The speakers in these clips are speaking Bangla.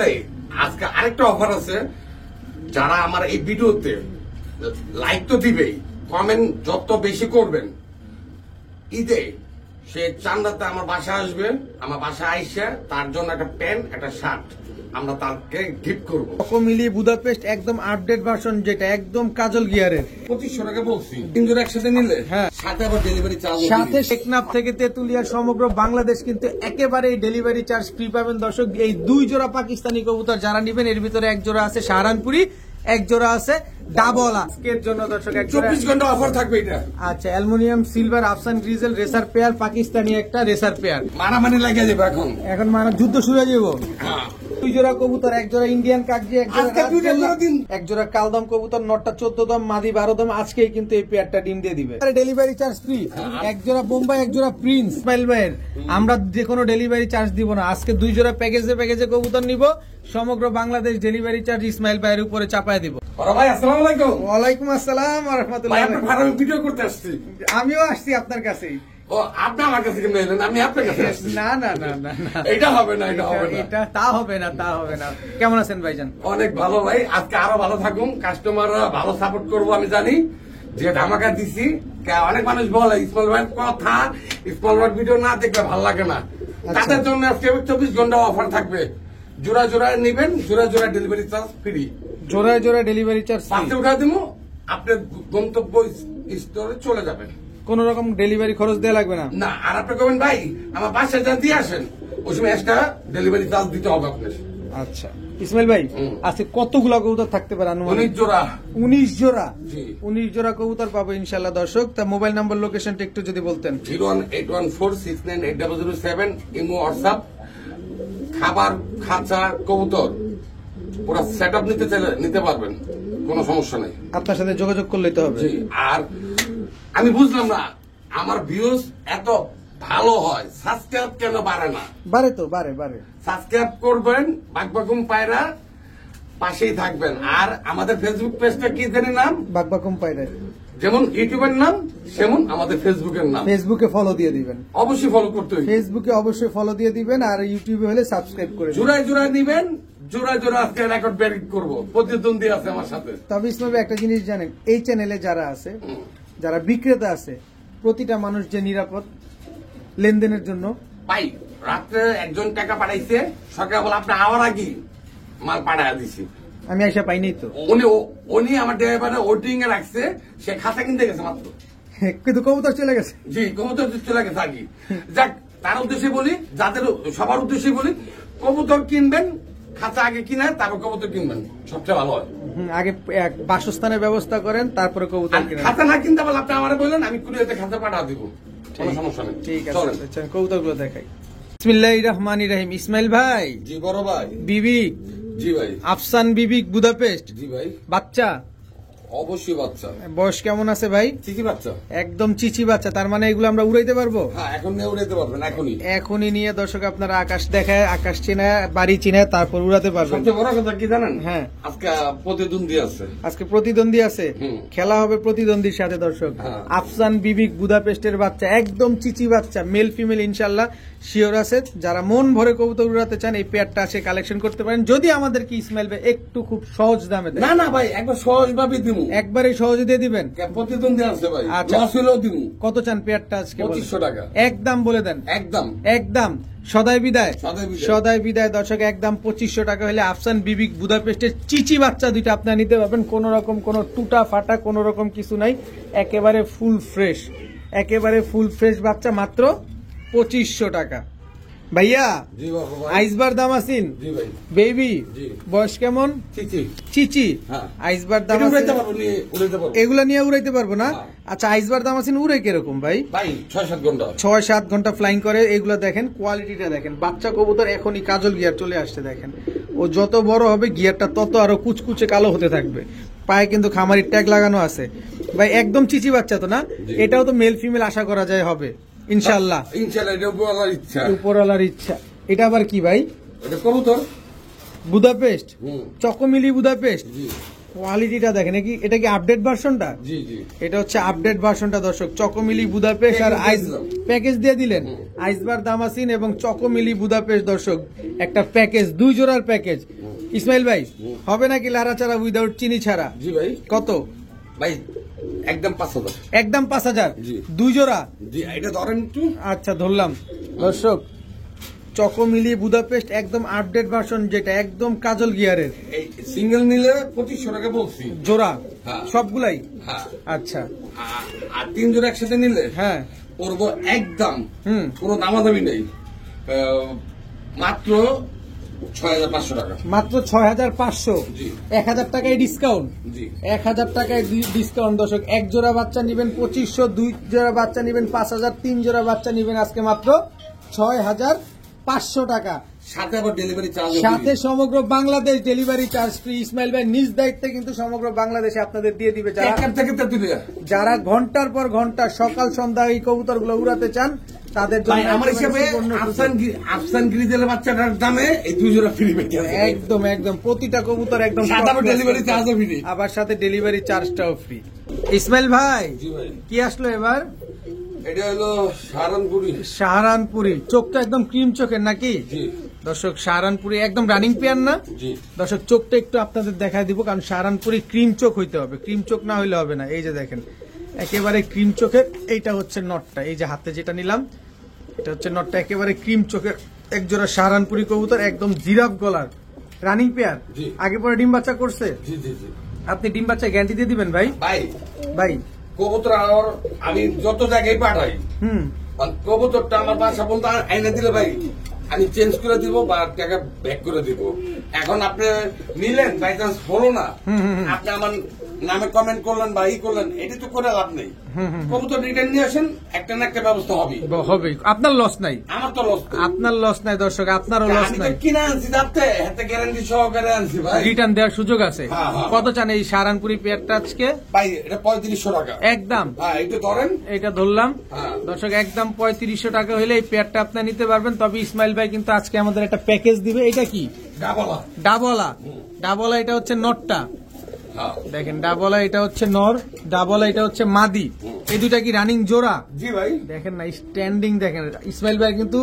ভাই আজকে আরেকটা অফার আছে, যারা আমার এই ভিডিওতে লাইক তো দিবেই, কমেন্ট যত বেশি করবেন, ঈদে সে চান্দাতে আমার বাসায় আসবে, আমার বাসায় আইসা তার জন্য একটা প্যান্ট একটা শার্ট আমরা তাকে গিফট করবো। মিলিয়ে বুদাপেস্ট একদম আপডেট ভার্সন, যেটা একদম কাজল গিয়ারের 2500 টাকা বলছি, 3 জোড়া একসাথে নিলে হ্যাঁ সাথে আবার ডেলিভারি চার্জ, সাথে টেকনাফ থেকে তেতুলিয়া সমগ্র বাংলাদেশ কিন্তু একেবারে ডেলিভারি চার্জ ফ্রি পাবেন দর্শক। এই 2 জোড়া পাকিস্তানি কবুতর যারা নিবেন, এর ভিতরে 1 জোড়া আছে সাহারানপুরি, 1 জোড়া আছে ডাবল। আজকের জন্য দর্শক 24 ঘন্টা অফার থাকবে এটা। আচ্ছা, aluminium silver Afsan grizzle racer pair, Pakistani একটা রেসার পেয়ার, মারামারি লাগিয়ে যাবে এখন মানে যুদ্ধ শুরু হয়ে যাবো। হ্যাঁ 2 জোড়া কবুতর, 1 জোড়া ইন্ডিয়ান কাকজি, 1 জোড়া কালদম কবুতর, নটটা 14 দম, মাদি 12 দম। আজকেই কিন্তু এই পেয়ারটা ডিম দিয়ে দিবে, ডেলিভারি চার্জ ফ্রি। 1 জোড়া বোম্বাই, 1 জোড়া প্রিন্স ইসমাইল ভাইয়ের, আমরা যে কোনো ডেলিভারি চার্জ দিব না। আজকে 2 জোড়া প্যাকেজে কবুতর নিব, সমগ্র বাংলাদেশ ডেলিভারি চার্জ ইসমাইল ভাইয়ের উপরে চাপায় দিব। ভাই আসসালামু আলাইকুম। ওয়ালাইকুম আসসালাম ওয়া রাহমাতুল্লাহ। ভাই আপনার ফার্মে ভিডিও করতে আসছি। আমিও আসছি আপনার কাছেই। ও আপনি আমার কাছে কেন এলেন? আমি আপনার কাছে আসছি। না না না না না, এটা হবে না, এটা হবে না, এটা তা হবে না, তা হবে না। কেমন আছেন ভাইজান? অনেক ভালো ভাই, আজকে আরো ভালো থাকুন, কাস্টমাররা ভালো সাপোর্ট করবো আমি জানি। যে ধামাকা দিছি, অনেক মানুষ বলে ইসমাইল ভাইয়ের কথা, ইসমাইল ভাইয়ের ভিডিও না দেখলে ভালো লাগে না, তাদের জন্য আজকে 24 ঘন্টা অফার থাকবে। জোড়া জোড়া নিবেন, জোড়া জোড়া ডেলিভারি চার্জ ফ্রি, জোড়ায় জোড়ায় ডেলিভারি চার্জ পাঁচটা উঠা দিব, আপনার গন্তব্য স্থলে চলে যাবেন, কোন রকম ডেলিভারি খরচ দেওয়া লাগবে না। না। আর আপনি কবেন ভাই আমার বাসায় যা দিয়ে আসেন, ওই সময় এক্সট্রা ডেলিভারি চার্জ দিতে হবে আপনার। আচ্ছা ইসমাইল ভাই, আজকে কতগুলা কবুতর থাকতে পারে? 19 জোড়া। 19 জোড়া? জি 19 জোড়া কবুতর পাবো ইনশাল্লাহ দর্শক। তা মোবাইল নাম্বার লোকেশনটা একটু যদি বলতেন। 01814698007, ইমো হোয়াটসঅ্যাপ। খাবার, খাঁচা, কবুতর পুরো সেট আপ নিতে চাইলে নিতে পারবেন, কোনো সমস্যা নেই, আপনার সাথে যোগাযোগ করলেই তো হবে। জি। আর আমি বুঝলাম না আমার ভিউজ এত ভালো হয়, সাবস্ক্রাইব কেন বাড়ে না? বাড়ে তো, বাড়ে বাড়ে। সাবস্ক্রাইব করবেন, বাকবাকুম পায়রা পাশেই থাকবেন। আর আমাদের ফেসবুক পেজটা কি জানি নাম? বাকবাকুম পায়রা। যেমন ইউটিউবের নাম সেমন আমাদের ফেসবুকের নাম। ফেসবুকে ফলো দিয়ে দিবেন, অবশ্যই ফলো করতে হবে। ফেসবুকে অবশ্যই ফলো দিয়ে দিবেন, আর ইউটিউবে হলে সাবস্ক্রাইব করে দিবেন। জোড়ায় জোড়ায় নিবেন, জোড়ায় জোড়া আজকে রেকর্ড ব্রেক করবো, প্রতিদ্বন্দ্বী আছে আমার সাথে। তবে ইসমাইল ভাই একটা জিনিস জানেন, এই চ্যানেলে যারা আছে, যারা বিক্রেতা আছে, প্রতিটা মানুষ যে নিরাপদ লেনদেনের জন্য। ভাই রাত্রে একজন টাকা পাঠাইছে, সকালে বলে আপনি আওয়ার আগে মাল পাঠায় দিছি, আমি আইসা পাইনি তো। উনি আমার ড্রাইভারে ওটিং এ রাখছে, সে খাতা কিনতে গেছে মাত্র। কিন্তু কবুতর চলে গেছে। জি কবুতর চলে গেছে আগে। যাক, তার উদ্দেশ্যে বলি, যাদের সবার উদ্দেশ্যে বলি, কবুতর কিনবেন, খাতা আগে কিনে তারপর কবুতর কিনবেন, সবচেয়ে ভালো হয়। আগে বাসস্থানের ব্যবস্থা করেন, তারপরে কবুতর কিনেন। খাতা না কিনতে পারলে আপনি আমার বললেন, আমি কুরিয়াতে খাতা পাঠা দিব, কোনো সমস্যা নেই। ঠিক আছে, কবুতর গুলো দেখাই। বিসমিল্লাহির রহমানির রহিম। ইসমাইল ভাই, জি বড় ভাই। বিবি? জি ভাই। আফসান বিবি বুদাপেস্ট। জি ভাই। বাচ্চা? অবশ্যই বাচ্চা। বয়স কেমন আছে ভাই? চিচি বাচ্চা। একদম চিচি বাচ্চা, তার মানে এগুলো আমরা উড়াইতে পারবো? হ্যাঁ এখন নিয়ে উড়াইতে পারবেন, এখনই নিয়ে দর্শক আপনারা আকাশ দেখায়, আকাশ চিনায়, বাড়ি চিনায়, তারপর উড়াতে পারবেন। সবচেয়ে বড় কথা কি জানেন? হ্যাঁ, আজকে প্রতিদ্বন্দ্বী আছে, আজকে প্রতিদ্বন্দ্বী আছে, খেলা হবে প্রতিদ্বন্দ্বীর সাথে দর্শক। আফসান বিবি বুদাপেস্টের বাচ্চা, একদম চিচি বাচ্চা, মেল ফিমেল ইনশাল্লাহ শিওর আছে। যারা মন ভরে কবুতর উড়াতে চান, এই পেয়ারটা আছে, কালেকশন করতে পারেন। যদি আমাদেরকে ইসমাইল ভাই একটু খুব সহজ দামে দেয়। না না ভাই, একবার সহজ ভাবে দিব, একবারে সহজে দিয়ে দিবেন। প্রতিদ্বন্দ্বী আছে ভাই, আচ্ছা। লস হলেও দিব। কত চান পেয়ারটা আজকে? 2500 টাকা। একদম বলে দেন। একদম একদম সদাই বিদায়। সদাই বিদায়। সদাই বিদায় দর্শক, একদম 2500 টাকা হলে আফসান বিবি বুদাপেস্টের চিচি বাচ্চা দুইটা আপনারা নিতে পারবেন। কোন রকম কোন টুটা ফাটা কোন রকম কিছু নাই, একেবারে ফুল ফ্রেশ, একেবারে ফুল ফ্রেশ বাচ্চা, মাত্র 2500 টাকা। ভাইয়া জি বাবা ভাই। আইসবার দামাসিন? জি ভাই। বেবি? জি। বয়স কেমন? চিচি। চিচি? হ্যাঁ। আইসবার এটা দামাসিন উড়াইতে পারবো, নিয়ে উড়াইতে পারবো। এগুলা নিয়ে উড়াইতে পারবো না? হ্যাঁ। আচ্ছা, আইসবার দামাসিন উড়ে কিরকম ভাই? ভাই 6-7 ঘন্টা। 6-7 ঘন্টা ফ্লাইং করে। এগুলো দেখেন, কোয়ালিটিটা দেখেন। বাচ্চা কবুতর এখনই কাজল গিয়ার চলে আসছে দেখেন। ও যত বড় হবে গিয়ারটা তত আরো কুচকুচে কালো হতে থাকবে। পায়ে কিন্তু খামারির ট্যাগ লাগানো আছে ভাই। একদম চিচি বাচ্চা তো না? এটাও তো মেল ফিমেল আশা করা যায় হবে ইনশাল্লাহ। ইনশাল্লাহ, এটা উপরওয়ালার ইচ্ছা। উপরওয়ালার ইচ্ছা। এটা আবার কি ভাই? এটা কবুতর বুদাপেস্ট? চকোমিলি বুদাপেস্ট? জি। কোয়ালিটিটা দেখেন, এটা কি আপডেট ভার্সনটা? জি জি, এটা হচ্ছে আপডেট ভার্সনটা দর্শক। চকোমিলি বুদাপেস্ট আর আইস প্যাকেজ দিয়ে দিলেন, আইসবার দামাসিন এবং চকোমিলি বুদাপেস্ট দর্শক একটা প্যাকেজ, 2 জোড়ার প্যাকেজ। ইসমাইল ভাই হবে নাকি লাড়াচাড়া উইদাউট চিনি ছাড়া? জি ভাই। কত ভাই? একদম 5000। একদম 5000 জি। 2 জোড়া? জি, এটা ধরেন একটু। আচ্ছা ধরলাম দর্শক, চকোমিলি বুদাপেস্ট একদম আপডেট ভার্সন, যেটা একদম কাজল গিয়ারের। এই সিঙ্গেল নিলে 2500 টাকা বলছি জোড়া হ্যাঁ। সবগুলাই? হ্যাঁ। আচ্ছা আর 3 জোড়া একসাথে নিলে হ্যাঁ পড়বো একদম হুম কোনো দামাদামি নেই, মাত্র 6500 টাকা। মাত্র 6500। জি। 1000 টাকায় ডিসকাউন্ট। জি। 1000 টাকায় ডিসকাউন্ট দর্শক। 1 জোড়া বাচ্চা নিবেন 2500, 2 জোড়া বাচ্চা নিবেন 5000, 3 জোড়া বাচ্চা নিবেন আজকে মাত্র 6500 টাকা। সাথে আবার ডেলিভারি চার্জ, সাথে সমগ্র Bangladesh delivery charge free. Ismail ভাই নিজ দায়িত্বে কিন্তু সমগ্র বাংলাদেশে আপনাদের দিয়ে দিবে। যারা ঘন্টার পর ঘন্টা সকাল সন্ধ্যা এই কবুতর গুলো উড়াতে চান তাদের জন্য আমার হিসাবে আফসান গ্রিজেলের বাচ্চাটার দামে এই 2 জোড়া ফ্রি পেয়ে যাবে। একদম একদম প্রতিটা কবুতর একদম ডেলিভারি চার্জও ফ্রি, আবার সাথে ডেলিভারি চার্জটাও ফ্রি। ইসমাইল ভাই জি ভাই, কি আসলো এবার? এটা হলো সাহারানপুরি। সাহারানপুরি, চোখটা একদম ক্রিম চোখের নাকি? জি দর্শক সাহারানপুরি একদম রানিং পেয়ার না? জি। দর্শক চোখটা একটু আপনাদের দেখায় দিব, কারণ সাহারানপুরি ক্রিম চোখ হইতে হবে, ক্রিম চোখ না হইলে হবে না। এই যে দেখেন একেবারে ক্রিম চোখের, এইটা হচ্ছে নটটা, এই যে হাতে যেটা নিলাম এটা হচ্ছে নটটা, একেবারে ক্রিম চোখের একজোড়া সাহারানপুরি কবুতর, একদম জিরাফ গলার রানিং পেয়ার। জি। আগে পরে ডিম বাচ্চা করছে? জি জি জি। আপনি ডিম বাচ্চা গ্যারান্টি দিয়ে দিবেন ভাই? ভাই ভাই কবুতর আমার আমি যত জায়গায় পাঠাই, হুম কবুতরটা আমার বাসা পর্যন্ত এনে দিলে ভাই আমি চেঞ্জ করে দিব বা টাকা ব্যাক করে দিব। এখন আপনি নিলেন বাই চান্স হলো না, আপনি আমার নামে কমেন্ট করলেন বা ই করলেন, এটি তো করে লাভ নেই। কবুতর রিটার্ন নিয়ে আসেন, একটা না একটা ব্যবস্থা হবে। হবে, আপনার লস নাই। আমার তো লস, আপনার লস নাই দর্শক, আপনারও লস আমি নাই। তো কিনে আনছি যাতে হাতে গ্যারান্টি সহকারে আনছি ভাই, রিটার্ন দেওয়ার সুযোগ আছে। হ্যাঁ, হ্যাঁ। কত চান এই সাহারানপুরি পেয়ারটা আজকে? ভাই এটা 3500 টাকা একদম। হ্যাঁ, এটা ধরেন, এটা ধরলাম হ্যাঁ। দর্শক, একদম 3500 টাকা হলে এই পেয়ারটা আপনি নিতে পারবেন। তবে ইসমাইল ভাই কিন্তু আজকে আমাদের একটা প্যাকেজ দিবে। এটা কি? ডাবলা। ডাবলা। ডাবলা এটা হচ্ছে নটটা, হ্যাঁ। দেখেন ডাবলা এটা হচ্ছে নর, ডাবলা এটা হচ্ছে মাদি। এই দুইটা কি রানিং জোড়া? জি ভাই। দেখেন না স্ট্যান্ডিং, দেখেন ইসমাইল ভাই কিন্তু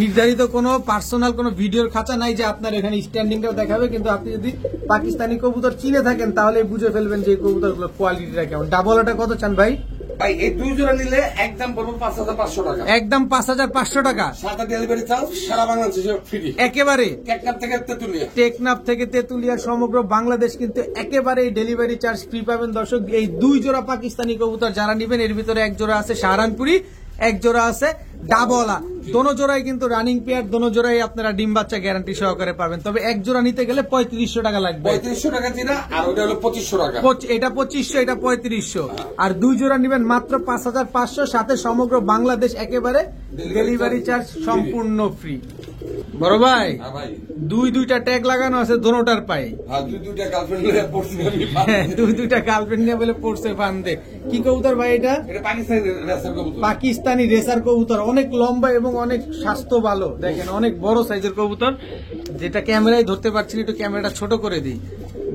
নির্ধারিত কোনো পার্সোনাল কোনো ভিডিওর খাঁচা নাই যে আপনার এখানে স্ট্যান্ডিংটাও দেখাবে, কিন্তু আপনি যদি পাকিস্তানি কবুতর চিনে থাকেন তাহলে বুঝে ফেলবেন যে এই কবুতরগুলোর কোয়ালিটিটা কেমন। ডাবলাটা কত চান ভাই? ভাই এই 2 জোড়া নিলে একদম পড়বে 5500 টাকা। একদম 5500 টাকা, সাথে ডেলিভারি চার্জ সারা বাংলাদেশে ফ্রি একেবারে। টেকনাফ থেকে তেতুলিয়া, টেকনাফ থেকে তেতুলিয়া সমগ্র বাংলাদেশ কিন্তু একেবারে ডেলিভারি চার্জ ফ্রি পাবেন দর্শক। এই 2 জোড়া পাকিস্তানি কবুতর যারা নিবেন, এর ভিতরে 1 জোড়া আছে সাহারানপুরি, 1 জোড়া আছে ডাবলা। দোনো জোড়াই কিন্তু রানিং পেয়ার, দোনো জোড়াই আপনারা ডিম বাচ্চা গ্যারান্টি সহকারে পাবেন। তবে 1 জোড়া নিতে গেলে 3500 টাকা লাগবে। 3500 টাকা দিনা, আর ওটা হলো 2500 টাকা। এটা 2500, এটা 3500। আর 2 জোড়া নিবেন মাত্র 5500, সাথে সমগ্র বাংলাদেশ একেবারে ডেলিভারি চার্জ সম্পূর্ণ ফ্রি। বড় ভাই হ্যাঁ ভাই, 2টা ট্যাগ লাগানো আছে দোনোটার পায়ে। হ্যাঁ 2টা গার্লফ্রেন্ড নিয়ে পড়ছি আমি। 2টা গার্লফ্রেন্ড নিয়ে বলে পড়ছে ফান্দে। কি কবুতর ভাই এটা? এটা পাকিস্তানি রেসার কবুতর। পাকিস্তানি রেসার কবুতর, অনেক লম্বা এবং অনেক স্বাস্থ্য ভালো। দেখেন অনেক বড় সাইজের কবুতর, যেটা ক্যামেরায় ধরতে পারছি না, একটু ক্যামেরাটা ছোট করে দিই।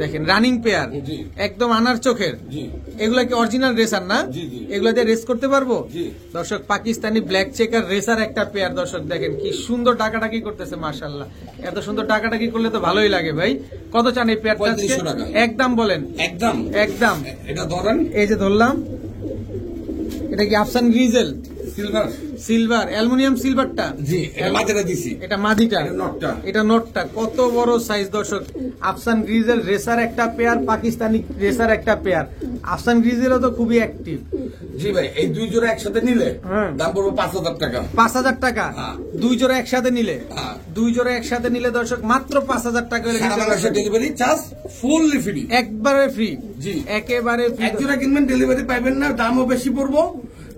দেখেন রানিং পেয়ার, জি। একদম আনার চোখের। জি। এগুলা কি অরিজিনাল রেসার না? জি, জি। এগুলা দিয়ে রেস করতে পারবো? জি। দর্শক পাকিস্তানি ব্ল্যাক চেকার রেসার একটা পেয়ার দর্শক, দেখেন কি সুন্দর টাকাটাকি করতেছে, মাশাআল্লাহ। এত সুন্দর টাকাটাকি করলে তো ভালোই লাগে ভাই। কত চান এই পেয়ারটা? 3500 টাকা। একদম বলেন। একদম একদম। এটা ধরেন, এই যে ধরলাম, এটা কি Afsan grizzle silver. Silver, aluminium সিলভারটা? জি, এটা মাঝেটা দিছি। এটা মাদিটা, এটা নটটা। এটা নটটা। কত বড় সাইজ দর্শক। আফসান গ্রিজেল রেসার একটা পেয়ার, পাকিস্তানি রেসার একটা পেয়ার। আফসান গ্রিজেলও তো খুবই অ্যাক্টিভ। জি ভাই, এই 2 জোড়া একসাথে নিলে হ্যাঁ। দাম পড়বে 5000 টাকা। 5000 টাকা? হ্যাঁ। 2 জোড়া একসাথে নিলে? হ্যাঁ। 2 জোড়া একসাথে নিলে দর্শক মাত্র 5000 টাকা হলে সারা বাংলাদেশে ডেলিভারি চার্জ ফুললি ফ্রি। একবারে ফ্রি। জি। একেবারে ফ্রি। 1 জোড়া কিনবেন ডেলিভারি পাইবেন না, দামও বেশি পড়বো।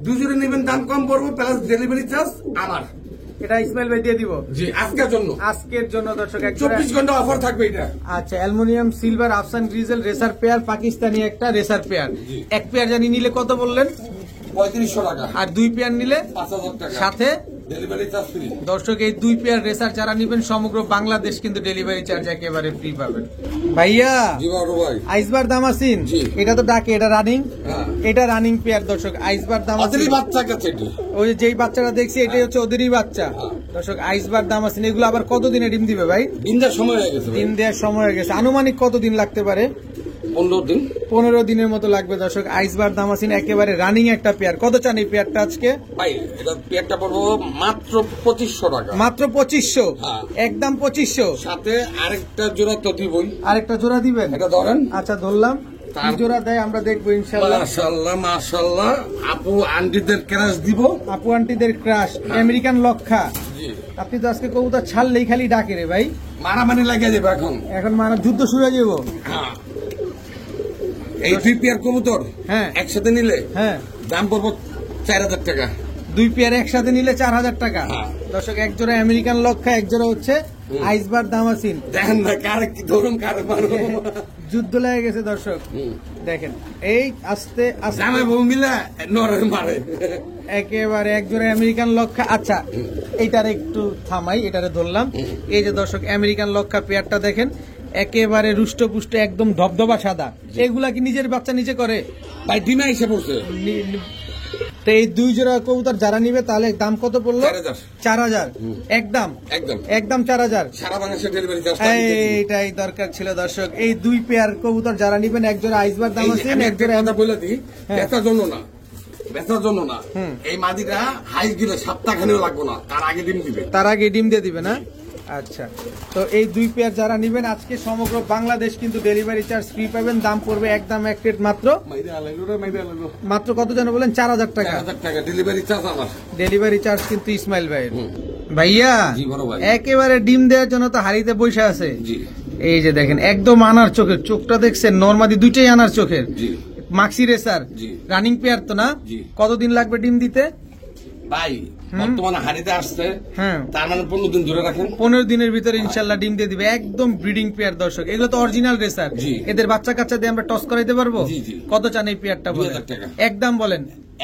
2 জোড়া নেবেন দাম কম পড়বো, প্লাস ডেলিভারি চার্জ আমার। এটা ইসমাইল ভাই দিয়ে দিব জি, আজকের জন্য। আজকের জন্য দর্শক এক জোড়া। 24 ঘন্টা অফার থাকবে এটা। আচ্ছা, aluminium silver Afsan grizzle racer pair, Pakistani একটা রেসার পেয়ার। জি। 1 পেয়ার জানি নিলে কত বললেন? 3500 টাকা। আর 2 পেয়ার নিলে 5000 টাকা। সাথে ডেলিভারি চার্জ ফ্রি। দর্শক এই 2 পেয়ার রেসার যারা নেবেন সমগ্র বাংলাদেশ কিন্তু ডেলিভারি চার্জ একেবারে ফ্রি পাবেন। ভাইয়া জি বড় ভাই, আইসবার দামাসিন, জি। এটা তো ডাকে, এটা রানিং, হ্যাঁ। এটা রানিং পেয়ার দর্শক। আইসবার দামাসিন ওদেরই বাচ্চা কাছে এটি। ওই যে যেই বাচ্চাটা দেখছি এটাই হচ্ছে ওদেরই বাচ্চা। দর্শক আইসবার দামাসিন এগুলো আবার কতদিনে ডিম দিবে ভাই? ডিম দেওয়ার সময় হয়ে গেছে ভাই। ডিম দেওয়ার সময় হয়ে গেছে, আনুমানিক কতদিন লাগতে পারে? 15 দিন। 15 দিনের মতো লাগবে দর্শক। আইসবার দামাসিন একেবারে রানিং একটা পেয়ার। কত চান এই পেয়ারটা আজকে? ভাই এটা পেয়ারটা পড়বো মাত্র 2500 টাকা। মাত্র 2500, হ্যাঁ। একদম 2500। সাথে আরেকটা জোড়া তো দিবই। আরেকটা জোড়া দিবেন? এটা ধরেন। আচ্ছা ধরলাম, কি জোড়া দেয় আমরা দেখবো ইনশাআল্লাহ। মাশাআল্লাহ মাশাআল্লাহ, আপু আন্টিদের ক্রাশ দিব। আপু আন্টিদের ক্রাশ আমেরিকান লক্ষা। জি। আপনি তো আজকে কবুতর ছাড়লেই খালি ডাকে রে ভাই। মারামারি লাগিয়ে যাবে এখন। এখন মানে যুদ্ধ শুরু হয়ে যাবো। হ্যাঁ। এই 2 পেয়ার কবুতর হ্যাঁ একসাথে নিলে হ্যাঁ, দাম পড়বো 4000 টাকা। 2 পেয়ার একসাথে নিলে 4000 টাকা। হ্যাঁ। দর্শক এক জোড়া আমেরিকান লক্ষা, এক জোড়া হচ্ছে আইসবার দামাসিন। দেখেন না কার কি ধরুন কার মারো। যুদ্ধ লেগে গেছে দর্শক। দেখেন এই আস্তে আস্তে জামে বউ মিলে নরে মারে। একেবারে এক জোড়া আমেরিকান লক্ষা। আচ্ছা এইটার একটু থামাই, এটারে ধরলাম। এই যে দর্শক আমেরিকান লক্ষা পেয়ারটা দেখেন, একেবারে রুষ্টপুষ্ট একদম ধবধবা সাদা। এগুলা কি নিজের বাচ্চা নিজে করে ভাই ডিমে এসে পড়ছে। তো এই 2 জোড়া কবুতর যারা নিবে তাহলে দাম কত পড়লো? 4000। একদম একদম একদম 4000। সারা বাংলাদেশে ডেলিভারি চার্জ। এইটাই দরকার ছিল দর্শক। এই 2 পেয়ার কবুতর যারা নিবেন, এক জোড়া আইসবার দামাসিন, এক জোড়া কথা বলে দিই, হ্যাঁ। বেচার জন্য না, বেচার জন্য না। এই মাদিটা হাইস দিলে সপ্তাহখানেও লাগবো না, তার আগে ডিম দিবে। তার আগে ডিম দিয়ে দিবে না? আচ্ছা, তো এই 2 পেয়ার যারা নিবেন আজকে সমগ্র বাংলাদেশ কিন্তু ডেলিভারি চার্জ ফ্রি পাবেন। দাম পড়বে একদম এক রেট মাত্র মাত্র কত যেন বলেন? 4000 টাকা। 4000 টাকা ডেলিভারি চার্জ আমার। ডেলিভারি চার্জ কিন্তু ইসমাইল ভাইয়ের। ভাইয়া জি বড় ভাই। একেবারে ডিম দেওয়ার জন্য তো হাড়িতে বসে আছে। জি। এই যে দেখেন একদম আনার চোখের, চোখটা দেখছেন নরমাদি দুইটাই আনার চোখের। জি। মাক্সি রেসার জি। রানিং পেয়ার তো না? জি। কতদিন লাগবে ডিম দিতে ভাই? বর্তমানে হাড়িতে আসছে, হ্যাঁ তার মানে 15 দিন ধরে রাখেন। 15 দিনের ভিতরে ইনশাল্লাহ ডিম দিয়ে দিবে। একদম ব্রিডিং পেয়ার দর্শক, এগুলো তো অরিজিনাল রেসার। জি। এদের বাচ্চা কাচ্চা দিয়ে আমরা টস করাইতে পারবো। জি, জি। কত চান এই পেয়ারটা বলেন? 2000 টাকা। একদম বলেন।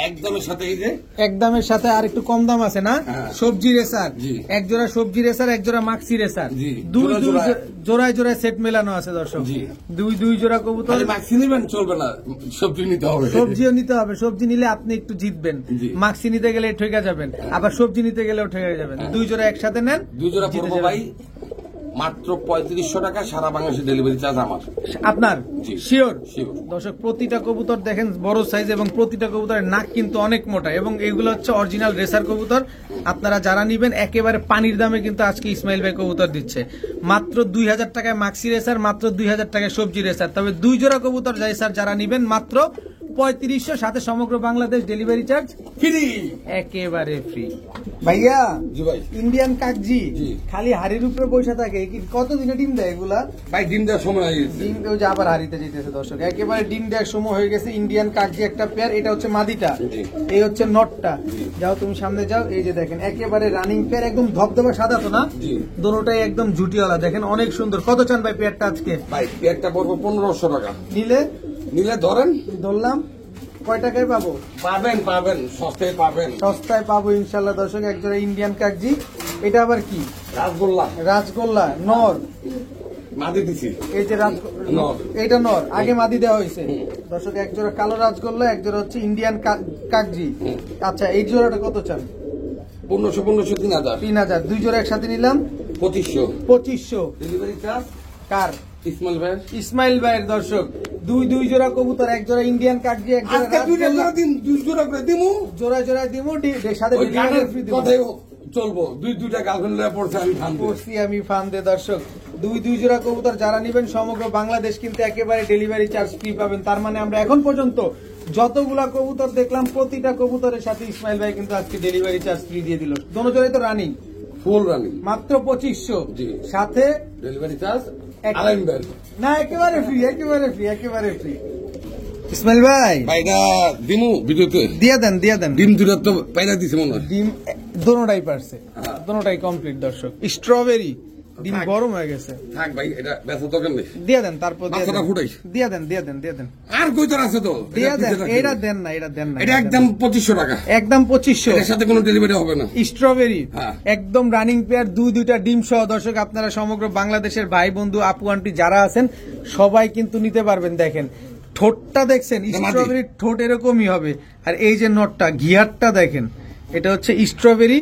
একদমের সাথে এই যে একদমের সাথে আর একটু কম দাম আছে না? হ্যাঁ। সবজি রেসার, জি। এক জোড়া সবজি রেসার, এক জোড়া মাক্সি রেসার, জি। জোড়ায় জোড়ায় সেট মেলানো আছে দর্শক। জি। দুই জোড়া কবুতর। তাহলে মাক্সি নিবেন চলবে না, সবজি নিতে হবে। সবজিও নিতে হবে, সবজি নিলে আপনি একটু জিতবেন। জি। মাক্সি নিতে গেলে ঠেকে যাবেন, আবার সবজি নিতে গেলেও ঠেকে যাবেন। 2 জোড়া একসাথে নেন, 2 জোড়া জিতে পড়বো যাবেন। ভাই মাত্র 3500 টাকা। সারা বাংলাদেশে ডেলিভারি চার্জ আমার। আপনার জি। শিওর? Sure। দর্শক প্রতিটা কবুতর দেখেন বড় সাইজ এবং প্রতিটা কবুতরের নাক কিন্তু অনেক মোটা এবং এগুলো হচ্ছে অরিজিনাল রেসার কবুতর। আপনারা যারা নিবেন একেবারে পানির দামে কিন্তু আজকে ইসমাইল ভাই কবুতর দিচ্ছে মাত্র 2000 টাকায় মাক্সি রেসার, মাত্র 2000 টাকায় সবজি রেসার। তবে 2 জোড়া কবুতর রেসার যারা নিবেন মাত্র 3500, সাথে সমগ্র বাংলাদেশ ডেলিভারি চার্জ ফ্রি, একেবারে ফ্রি। ভাইয়া জি ভাই। ইন্ডিয়ান কাকজি জি। খালি হাড়ির উপরে বসে থাকে, কি কতদিনে ডিম দেয় এগুলা? ভাই ডিম দেওয়ার সময় হয়ে গেছে। ডিম দেও যে আবার হারিতে যেতেছে দর্শক, একেবারে ডিম দেওয়ার সময় হয়ে গেছে। ইন্ডিয়ান কাকজি একটা পেয়ার, এটা হচ্ছে মাদিটা, জি। এই হচ্ছে নটটা। যাও তুমি সামনে যাও, এই যে দেখেন একেবারে রানিং পেয়ার, একদম ধবধবা সাদা তো না? জি। দোনোটাই একদম জুটিওয়ালা, দেখেন অনেক সুন্দর। কত চান ভাই পেয়ারটা আজকে? ভাই পেয়ারটা পড়বো 1500 টাকা। নিলে ধরেন ধরলাম, কয় টাকায় পাবো? পাবেন সস্তায় পাবেন। সস্তায় পাবো ইনশাল্লাহ দর্শক। একজোড়া ইন্ডিয়ান কাকজি, এটা আবার কি? রাসগোল্লা। রাজগোল্লা নর, মাদি দিছি। এই যে নর। এইটা নর, আগে মাদি দেওয়া হয়েছে দর্শক। এক জোড়া কালো রাজগোল্লা, এক জোড়া হচ্ছে ইন্ডিয়ান কাকজি। আচ্ছা এই জোড়াটা কত চান? 1500 3000। 3000। 2 জোড়া একসাথে নিলাম 2500। ডেলিভারি চার্জ কার? ইসমাইল ভাই। ইসমাইল ভাইয়ের দর্শক। দুই জোড়া কবুতর, এক জোড়া ইন্ডিয়ান কাকজি, এক জোড়া রাজগোল্লা। জোড়া দিমু, সাথে কথাই চলবো। দুইটা গার্লফ্রেন্ড পড়ছে আমি পড়ছি আমি ফান্দে দর্শক। দুই জোড়া কবুতর যারা নিবেন সমগ্র বাংলাদেশ কিন্তু একেবারে ডেলিভারি চার্জ ফ্রি পাবেন। তার মানে আমরা এখন পর্যন্ত যতগুলা কবুতর দেখলাম প্রতিটা কবুতরের সাথে ইসমাইল ভাই কিন্তু আজকে ডেলিভারি চার্জ ফ্রি দিয়ে দিল। দোনো জোড়াই তো রানিং, ফুল রানিং, মাত্র 2500। জি। সাথে ডেলিভারি চার্জ আলাইন ভাই। না একেবারে ফ্রি। ইসমাইল ভাই ভাইটা দিমু ভিডিওতে দিয়ে দেন ডিম দুটা তো পাইরা দিছে মনে হয়। ডিম দোনোটাই পারছে, দোনোটাই কমপ্লিট দর্শক। স্ট্রবেরি ডিম গরম হয়ে গেছে। থাক ভাই, এটা বেচা দরকার নেই। দিয়ে দেন, তারপর বাচ্চাটা ফুটাই। দিয়ে দেন। আর কয়টার আছে তো? দিয়ে দেন, এটা দেন না। এটা একদম 2500 টাকা। একদম 2500। এর সাথে কোনো ডেলিভারি হবে না। স্ট্রবেরি হ্যাঁ। একদম রানিং পেয়ার, দুইটা ডিম সহ। দর্শক আপনারা সমগ্র বাংলাদেশের ভাই বন্ধু আপু আন্টি যারা আছেন সবাই কিন্তু নিতে পারবেন। দেখেন ঠোঁটটা দেখছেন, স্ট্রবেরির ঠোঁট এরকমই হবে। আর এই যে নটটা গিয়ারটা দেখেন, এটা হচ্ছে স্ট্রবেরি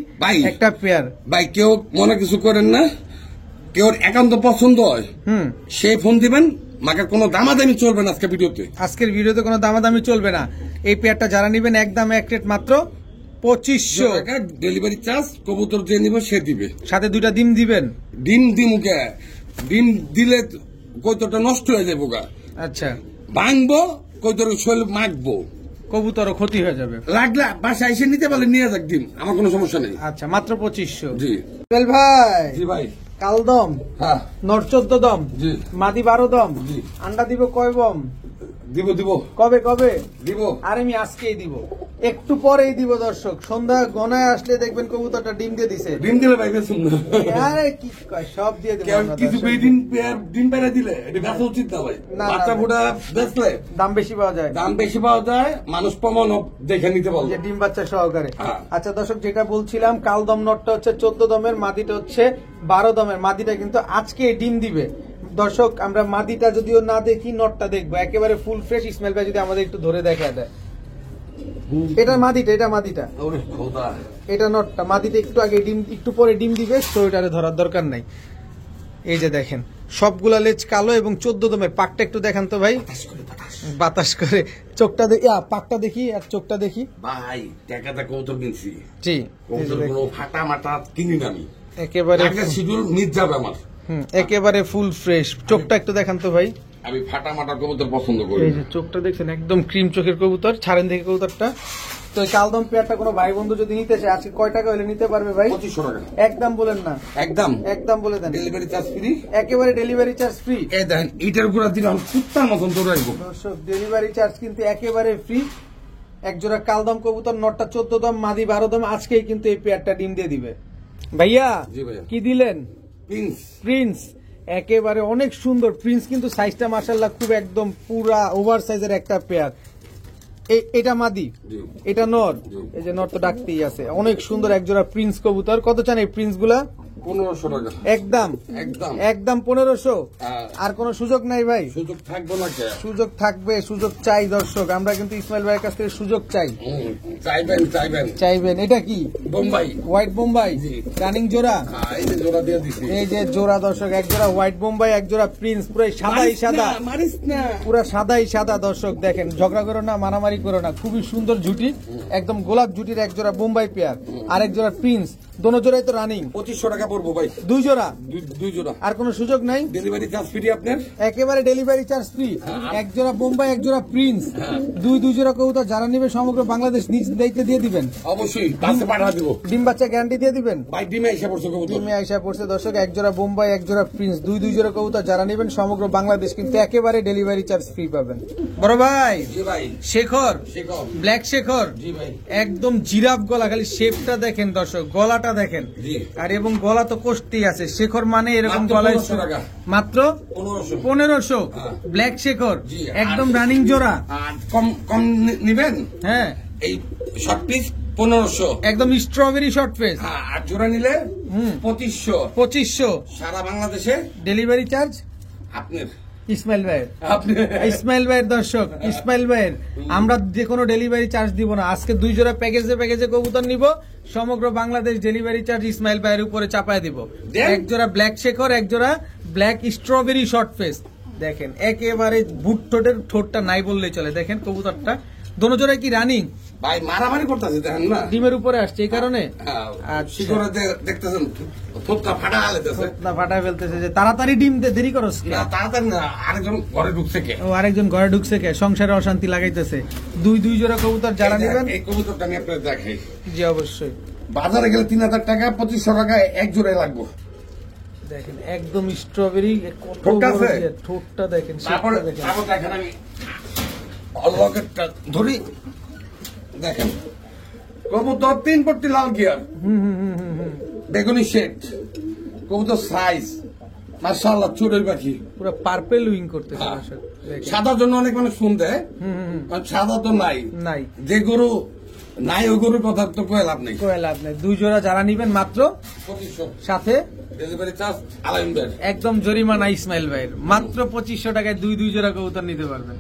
একটা পেয়ার। ভাই কেউ মনে কিছু করেন না, কেউ একান্ত পছন্দ হয় সে ফোন দিবেন। মাকে কোনো দামাদামি চলবে না আজকের ভিডিওতে কোনো দামাদামি চলবে না। এই পেয়ারটা যারা নিবেন একদম এক রেট মাত্র 2500 টাকা। ডেলিভারি চার্জ কবুতর যে নিবে সে দিবে, সাথে 2টা ডিম দিবেন। ডিম দিমুকে ডিম দিলে কবুতরটা নষ্ট হয়ে যাবে। আচ্ছা, ভাঙবো কবুতর শৈল মাখবো, কবুতরও ক্ষতি হয়ে যাবে। লাগলে বাসায় এসে নিতে পারলে নিয়ে যাক ডিম, আমার কোনো সমস্যা নেই। আচ্ছা, মাত্র 2500। জি ভাই। জি ভাই। কালদম, হ্যাঁ, নর 14 দম, জি, মাদি 12 দম, জি। আন্ডা দিব কয় বম? দিব কবে দিব। আর আমি আজকেই দিব, একটু পরেই দিব। দর্শক সন্ধ্যা গনায় আসলে দেখবেন কবুতরটা ডিম দিয়ে দিছে। ডিম দিলে ভাই বেশুন না। আরে কি কয়, সব দিয়ে দেব। কিছু ডিম পেরে দিলে এটা বেচা উচিত না ভাই। বাচ্চা ফুটা বেচলে দাম বেশি পাওয়া যায়, মানুষ প্রমাণ দেখে নিতে পারবে ডিম বাচ্চা সহকারে। আচ্ছা দর্শক, যেটা বলছিলাম, কালদম নটটা হচ্ছে 14 দমের, মাদিটা হচ্ছে 12 দমের। মাদিটা কিন্তু আজকে ডিম দিবে। দর্শক আমরা মাদিটা যদিও না দেখি, নটটা দেখবো একেবারে ফুল ফ্রেশ। ইসমাইল ভাই যদি আমাদের একটু ধরে দেখা দেয়। এটা মাদিটা, এটা নটটা। মাদিটা একটু আগে ডিম, একটু পরে ডিম দিবে, তো এটারে ধরার দরকার নাই। এই যে দেখেন সবগুলা লেজ কালো এবং 14 দমের। পাকটা একটু দেখান তো ভাই, বাতাস করে। চোখটা দেখি, পাকটা দেখি আর চোখটা দেখি ভাই। টাকাটা কবুতর কিনছি, জি, ফাটা মাটা কিনি না আমি, একেবারে শিডিউল মিট যাবে আমার। একেবারে ফুল ফ্রেশ। চোখটা একটু দেখান তো ভাই। আমি ফাটা মাটা কবুতর পছন্দ করি। এই যে চোখটা দেখছেন, একদম ক্রিম চোখের কবুতর। ছাড়েন দেখে কবুতরটা। তো এই কালদম পেয়ারটা কোনো ভাই বন্ধু যদি নিতে চায়, আজকে কয় টাকা হলে নিতে পারবে ভাই? 2500 টাকা। একদম বলেন না, একদম বলে দেন। ডেলিভারি চার্জ ফ্রি, একেবারে ডেলিভারি চার্জ ফ্রি। এই দেখেন এটার উপর দিলাম কুত্তার মতন দৌড়াইবো। দর্শক ডেলিভারি চার্জ কিন্তু একেবারে ফ্রি। একজোড়া কালদম কবুতর, নটটা 14 দম, মাদি 12 দম। আজকেই কিন্তু এই পেয়ারটা ডিম দিয়ে দিবে। ভাইয়া কি দিলেন? প্রিন্স। একেবারে অনেক সুন্দর প্রিন্স, কিন্তু সাইজটা মাশাআল্লাহ খুব একদম পুরা ওভার সাইজের একটা পেয়ার। এটা মাদি, এটা নর। এই যে নর তো ডাকতেই আছে। অনেক সুন্দর একজোড়া প্রিন্স কবুতর। কত চান এই প্রিন্স গুলা? 1500 টাকা। একদম 1500। আর কোন সুযোগ নাই ভাই? সুযোগ থাকবে না। সুযোগ থাকবে, সুযোগ চাই। দর্শক আমরা কিন্তু ইসমাইল ভাইয়ের কাছ থেকে সুযোগ চাই। চাইবেন। এটা কি? বোম্বাই, হোয়াইট বোম্বাই রানিং জোড়া। এই যে জোড়া দর্শক, এক জোড়া হোয়াইট বোম্বাই, এক জোড়া প্রিন্স। পুরো সাদাই সাদা, পুরো সাদাই সাদা। দর্শক দেখেন, ঝগড়া করো না, মারামারি করো না। খুবই সুন্দর জুটি, একদম গোলাপ জুটির এক জোড়া বোম্বাই পেয়ার আর এক জোড়া প্রিন্স। দোনো জোড়াই তো রানিং। 2500 টাকা পড়বো ভাই। দুই জোড়া। আর কোনো সুযোগ নাই? ডেলিভারি চার্জ ফ্রি আপনার, একেবারে ডেলিভারি চার্জ ফ্রি। এক জোড়া বোম্বাই, এক জোড়া প্রিন্স, দুই জোড়া কবুতর যারা নিবে সমগ্র বাংলাদেশ নিজ দায়িত্বে দিয়ে দিবেন। অবশ্যই পাঠা দিব। ডিম বাচ্চা গ্যারান্টি দিয়ে দিবেন ভাই। ডিমে আইসা পড়ছে কবুতর, ডিমে আইসা পড়ছে। দর্শক এক জোড়া বোম্বাই, এক জোড়া প্রিন্স, দুই জোড়া কবুতর যারা নিবেন সমগ্র বাংলাদেশ কিন্তু একেবারে ডেলিভারি চার্জ ফ্রি পাবেন। বড় ভাই, শেখর, ব্ল্যাক শেখর, একদম জিরাফ গলা। খালি শেপটা দেখেন দর্শক, গলাটা দেখেন। আর এবং গলা তো কষ্টি আছে। শেখর মানে এরকম গলায় মাত্র 1500। ব্ল্যাক শেখর একদম রানিং জোড়া। কম নিবেন? হ্যাঁ, এই শর্ট পিস 1500, একদম স্ট্রবেরি শর্ট ফেস। আর জোড়া নিলে 2500। সারা বাংলাদেশে ডেলিভারি চার্জ আপনার। ইসমাইল ভাইয়ের দর্শক, ইসমাইল ভাইয়ের আমরা যে কোনো ডেলিভারি চার্জ দিব না। আজকে দুই জোড়া প্যাকেজে কবুতর নিব, সমগ্র বাংলাদেশ ডেলিভারি চার্জ ইসমাইল ভাইয়ের উপরে চাপায় দিব। এক জোড়া ব্ল্যাক শেখর, এক জোড়া ব্ল্যাক স্ট্রবেরি শর্ট ফেস। দেখেন একেবারে বুট ঠোঁটটা নাই বললেই চলে। দেখেন কবুতরটা দোনো জোড়ায় কি রানিং ভাই, মারামারি করতেছে দেখেন না, ডিমের উপরে আসছে এই কারণে। দেখতেছেন ফাটা ফেলতেছে যে তাড়াতাড়ি ডিম দেরি করস, তাড়াতাড়ি না, আরেকজন ঘরে ঢুকছে কে? ও আরেকজন ঘরে ঢুকছে কে? সংসারে অশান্তি লাগাইতেছে। দুই জোড়া কবুতর যারা নেবেন, এই কবুতরটা আমি আপনাদের দেখাই। জি অবশ্যই। বাজারে গেলে 3000 টাকা, 2500 টাকা এক জোড়ায় লাগবে। দেখেন একদম স্ট্রবেরি ঠোঁটটা দেখেন। দেখেন আমি অলকেটটা ধরি, দেখেন কবুতর 3 পট্টি লাল গিয়ার, বেগুনি শেড, কবুতর সাইজ মাশাআল্লাহ চড়ুই পাখি পুরো পার্পেল উইং করতেছে হ্যাঁ। দর্শক দেখেন। সাদার জন্য অনেক মানুষ ফোন দেয় কারণ সাদা তো নাই নাই যে গরু নাই ওই গরুর কথা তো কয়ে লাভ নেই কয় লাভ নাই, 2 জোড়া যারা নিবেন মাত্র 2500 সাথে ডেলিভারি চার্জ আলাইন দেয় একদম জরিমানা ইসমাইল ভাইয়ের, মাত্র 2500 টাকায় দুই জোড়া কবুতর নিতে পারবেন।